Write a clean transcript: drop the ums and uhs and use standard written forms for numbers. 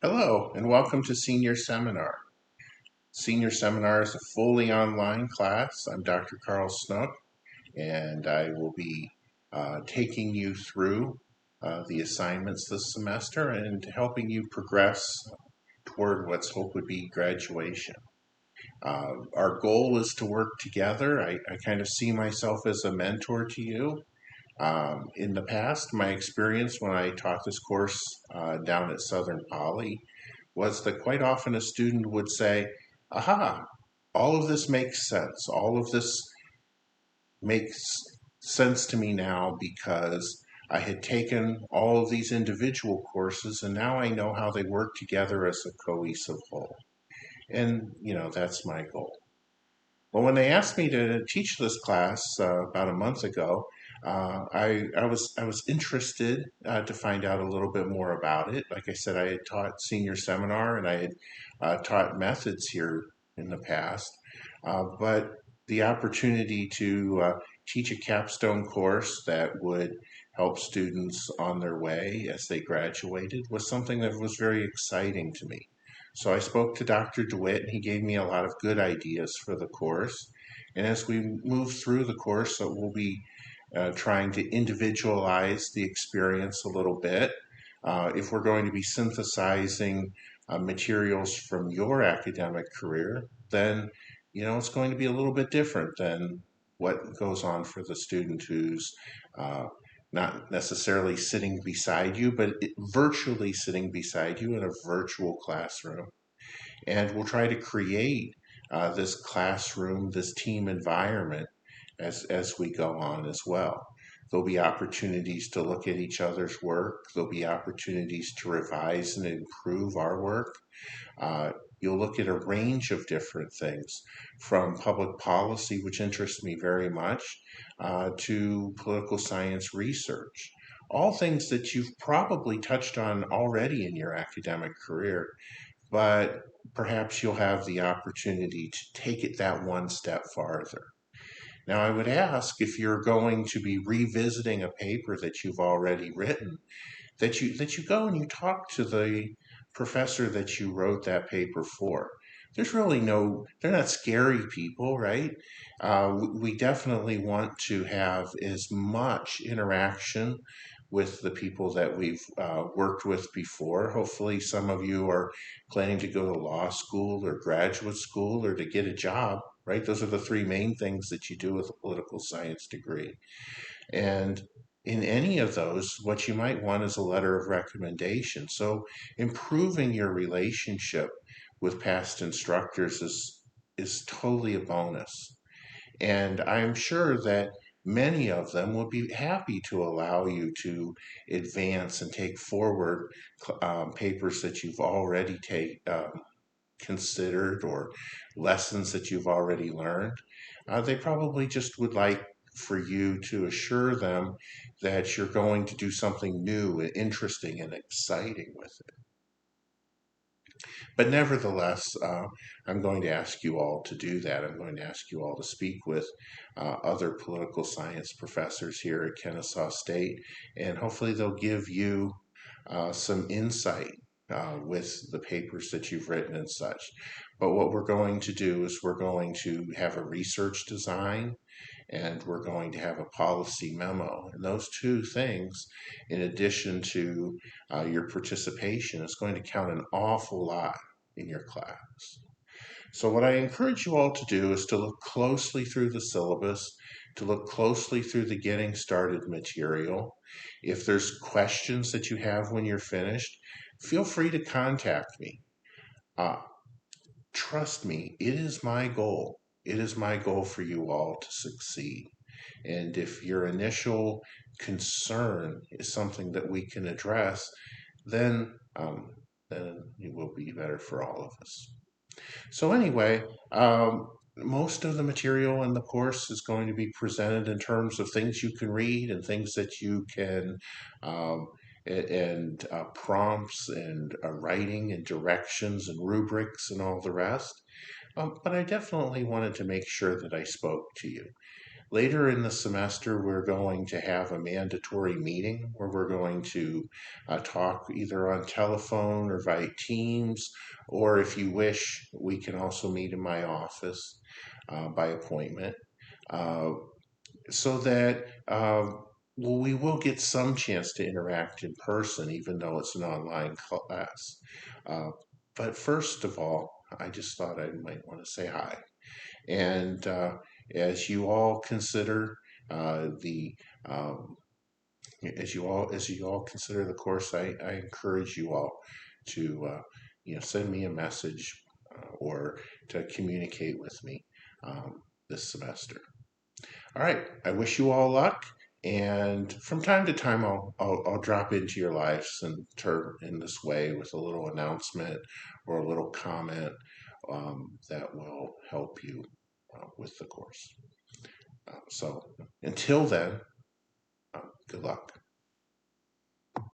Hello, and welcome to Senior Seminar. Senior Seminar is a fully online class. I'm Dr. Carl Snook, and I will be taking you through the assignments this semester and helping you progress toward what's hope would be graduation. Our goal is to work together. I kind of see myself as a mentor to you. In the past, my experience when I taught this course down at Southern Poly was that quite often a student would say, aha, all of this makes sense. All of this makes sense to me now because I had taken all of these individual courses and now I know how they work together as a cohesive whole. And, that's my goal. Well, when they asked me to teach this class about a month ago, I was interested to find out a little bit more about it. Like I said, I had taught senior seminar and I had taught methods here in the past, but the opportunity to teach a capstone course that would help students on their way as they graduated was something that was very exciting to me. So I spoke to Dr. DeWitt, and he gave me a lot of good ideas for the course. And as we move through the course, we'll be trying to individualize the experience a little bit. If we're going to be synthesizing materials from your academic career, then it's going to be a little bit different than what goes on for the student who's uh, not necessarily sitting beside you, but virtually sitting beside you in a virtual classroom. And we'll try to create this classroom, this team environment as we go on as well. There'll be opportunities to look at each other's work. There'll be opportunities to revise and improve our work. Uh, you'll look at a range of different things from public policy, which interests me very much, to political science research. All things that you've probably touched on already in your academic career, but perhaps you'll have the opportunity to take it that one step farther. Now, I would ask if you're going to be revisiting a paper that you've already written, that you go and you talk to the professor that you wrote that paper for. There's really they're not scary people, right? We definitely want to have as much interaction with the people that we've worked with before. Hopefully, some of you are planning to go to law school or graduate school or to get a job, right? Those are the three main things that you do with a political science degree. And in any of those, what you might want is a letter of recommendation. So improving your relationship with past instructors is totally a bonus. And I'm sure that many of them will be happy to allow you to advance and take forward papers that you've already considered or lessons that you've already learned. They probably just would like for you to assure them that you're going to do something new and interesting and exciting with it. But nevertheless, I'm going to ask you all to do that. I'm going to ask you all to speak with other political science professors here at Kennesaw State, and hopefully they'll give you some insight with the papers that you've written and such. But what we're going to do is we're going to have a research design and we're going to have a policy memo. And those two things, in addition to your participation, is going to count an awful lot in your class. So, what I encourage you all to do is to look closely through the syllabus, to look closely through the getting started material. If there's questions that you have when you're finished, feel free to contact me. Uh, Trust me, it is my goal. It is my goal for you all to succeed. And if your initial concern is something that we can address, then then it will be better for all of us. So anyway, most of the material in the course is going to be presented in terms of things you can read and things that you can, um, and prompts and writing and directions and rubrics and all the rest. But I definitely wanted to make sure that I spoke to you. Later in the semester, we're going to have a mandatory meeting where we're going to talk either on telephone or via Teams, or if you wish, we can also meet in my office by appointment. Uh, so that well, we will get some chance to interact in person, even though it's an online class. Uh, but first of all, I just thought I might want to say hi. And as you all consider the um, as you all consider the course, I encourage you all to send me a message or to communicate with me this semester. All right. I wish you all luck. And from time to time, I'll drop into your lives and turn in this way with a little announcement or a little comment that will help you with the course. So until then, good luck.